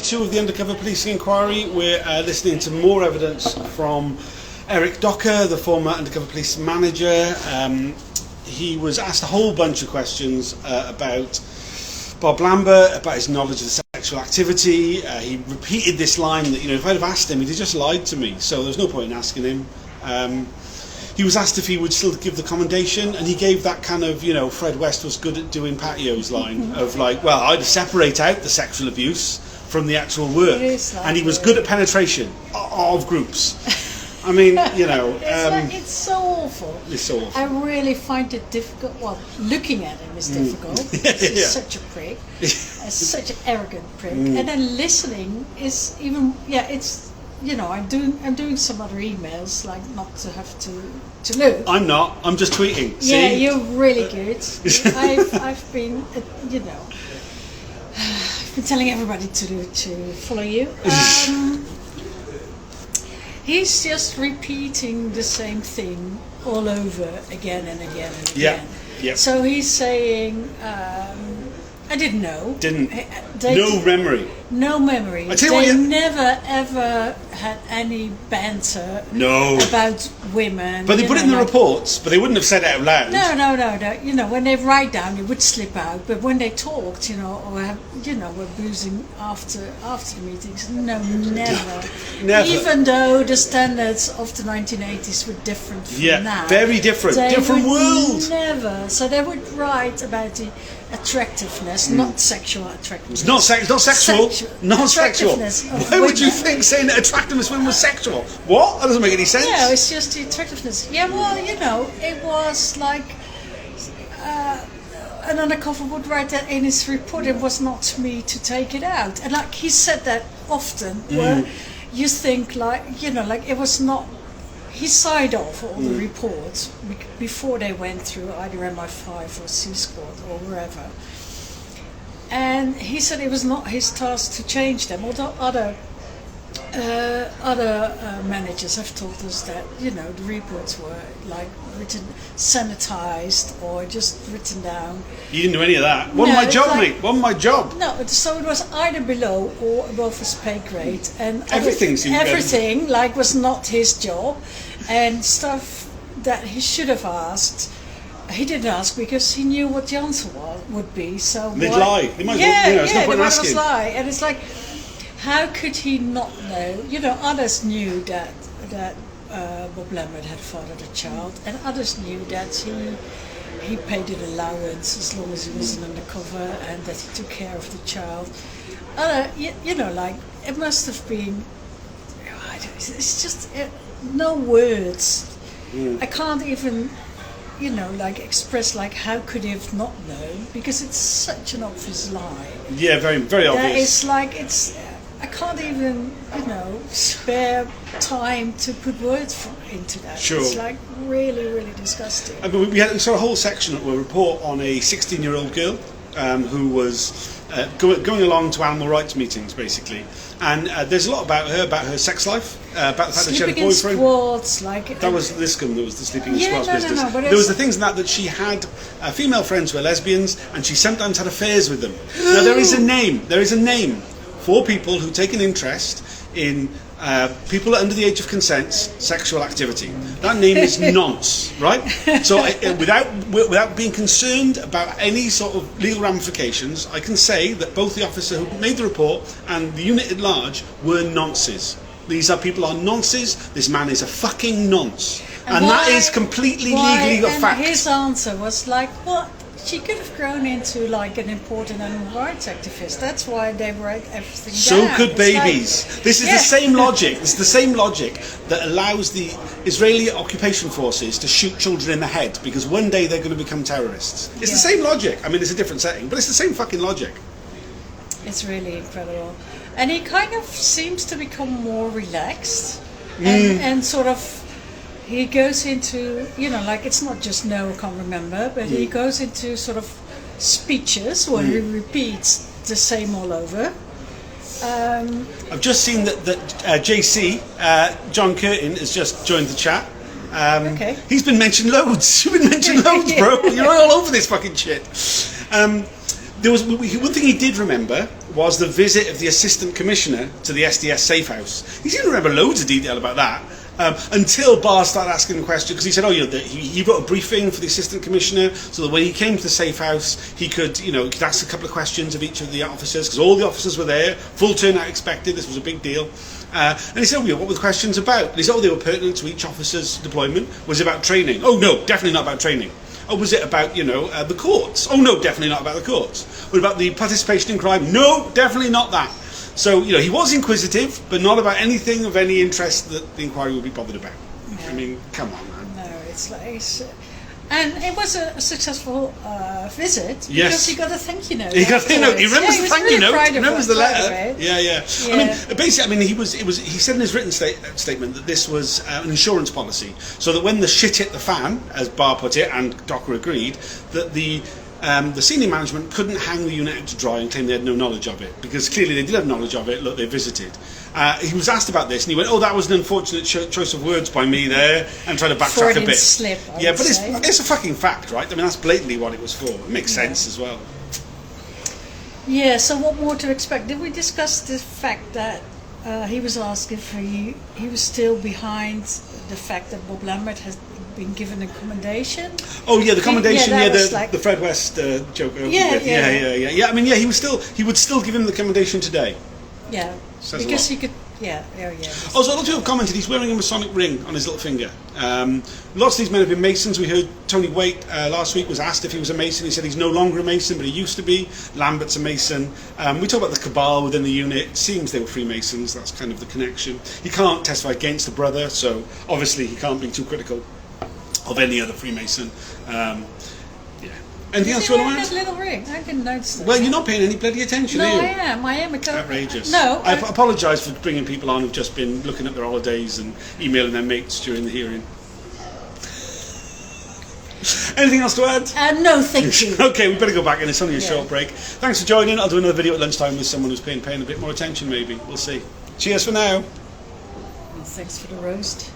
2 of the Undercover Policing Inquiry. We're listening to more evidence from Eric Docker, the former Undercover Police Manager. He was asked a whole bunch of questions about Bob Lambert, about his knowledge of the sexual activity. He repeated this line that, if I'd have asked him, he'd have just lied to me, so there's no point in asking him. He was asked if he would still give the commendation, and he gave that kind of, Fred West was good at doing patios line of like, well, I'd separate out the sexual abuse from the actual work. And he was good at penetration of groups. I mean, it's so awful. It's so awful. I really find it difficult. Well, looking at him is difficult. He's such a prick. Such an arrogant prick. And then listening is even, it's... I'm doing some other emails, like not to have to look. I'm not. I'm just tweeting. See? Yeah, you're really good. I've been, I've been telling everybody to follow you. He's just repeating the same thing all over again and again and again. Yeah. So he's saying, I didn't know. No memory. No memory. They never ever had any banter about women. But they put it in the reports, but they wouldn't have said it out loud. No. When they write down, it would slip out. But when they talked, or were boozing after the meetings, no, never. Never. Even though the standards of the 1980s were different from now. Very different. Different world. Never. So they would write about the attractiveness, not sexual attractiveness. Not sexual. Not sexual. Why would you think saying that attractiveness women was sexual? What? That doesn't make any sense. No, it's just the attractiveness. Yeah, well, it was like an undercover would write that in his report. It was not me to take it out, and like he said that often, where you think like it was not. He signed off all the reports before they went through either MI5 or C Squad or wherever. And he said it was not his task to change them, although other managers have told us that, the reports were like written, sanitized or just written down. You didn't do any of that. Wasn't my job, mate. Wasn't my job. No, so it was either below or above his pay grade. And everything was not his job. And stuff that he should have asked, he didn't ask because he knew what the answer would be. So they'd lie. They might as well, they might as well lie. And it's like, how could he not know? Others knew that Bob Lambert had fathered a child, and others knew that he paid an allowance as long as he was an undercover, and that he took care of the child. It must have been. It's just no words. I can't even. Express how could he have not known, because it's such an obvious lie. Yeah, very, very obvious. That it's I can't even, spare time to put words into that. Sure. It's really, really disgusting. I mean, we had a whole section, a report on a 16-year-old girl who was going along to animal rights meetings, basically. And there's a lot about her sex life, about the fact that she had a boyfriend. Squads, that was Liscombe, that was the sleeping in squads business. No, there was the things that she had female friends who were lesbians, and she sometimes had affairs with them. Now there is a name for people who take an interest in people under the age of consent's sexual activity. That name is nonce, right? So without being concerned about any sort of legal ramifications, I can say that both the officer who made the report and the unit at large were nonces. These people are nonces. This man is a fucking nonce. And that is completely legally a fact. And his answer was what? She could have grown into an important animal rights activist. That's why they write everything down. So could babies. This is the same logic. It's the same logic that allows the Israeli occupation forces to shoot children in the head, because one day they're going to become terrorists. It's the same logic. I mean, it's a different setting, but it's the same fucking logic. It's really incredible. And he kind of seems to become more relaxed and sort of. He goes into, it's not just no, I can't remember, but he goes into sort of speeches where he repeats the same all over. I've just seen that JC, John Curtin, has just joined the chat. Okay. He's been mentioned loads. You've been mentioned loads, bro. You're all over this fucking shit. There was one thing he did remember was the visit of the Assistant Commissioner to the SDS safe house. He didn't remember loads of detail about that. Until Barr started asking him questions, because he said, he wrote a briefing for the Assistant Commissioner, so that when he came to the safe house, he could, he could ask a couple of questions of each of the officers, because all the officers were there, full turnout expected, this was a big deal. And he said, what were the questions about? And he said, they were pertinent to each officer's deployment. Was it about training? Oh no, definitely not about training. Oh, was it about, the courts? Oh no, definitely not about the courts. What about the participation in crime? No, definitely not that. So, he was inquisitive, but not about anything of any interest that the inquiry would be bothered about. Yeah. I mean, come on, man. No, it's like... And it was a successful visit, yes. Because he got a thank you note. He got he remembers the thank you note. He remembers the letter. Yeah. Yeah. He said in his written statement that this was an insurance policy, so that when the shit hit the fan, as Barr put it, and Docker agreed, that the senior management couldn't hang the unit out to dry and claim they had no knowledge of it, because clearly they did have knowledge of it. Look, they visited. He was asked about this, and he went, "Oh, that was an unfortunate choice of words by me there," and tried to backtrack a bit. Slip, but it's a fucking fact, right? I mean, that's blatantly what it was for. It makes sense as well. Yeah. So, what more to expect? Did we discuss the fact that he was asked if he was still behind the fact that Bob Lambert has been given a commendation? Oh yeah, the commendation. The Fred West joke. Yeah. I mean, he would still give him the commendation today. Yeah, because he could. Yeah. Also, a lot of people have commented he's wearing a Masonic ring on his little finger. Lots of these men have been Masons. We heard Tony Waite last week was asked if he was a Mason. He said he's no longer a Mason, but he used to be. Lambert's a Mason. We talk about the cabal within the unit. It seems they were Freemasons. That's kind of the connection. He can't testify against the brother, so obviously he can't be too critical of any other Freemason. Anything else you want to add? That little ring. I didn't notice that. Well, you're not paying any bloody attention, no, are you? I am. Outrageous. No. I apologise for bringing people on who've just been looking at their holidays and emailing their mates during the hearing. Anything else to add? No, thank you. Okay, we better go back, and it's only a short break. Thanks for joining. I'll do another video at lunchtime with someone who's paying a bit more attention, maybe. We'll see. Cheers for now. Well, thanks for the roast.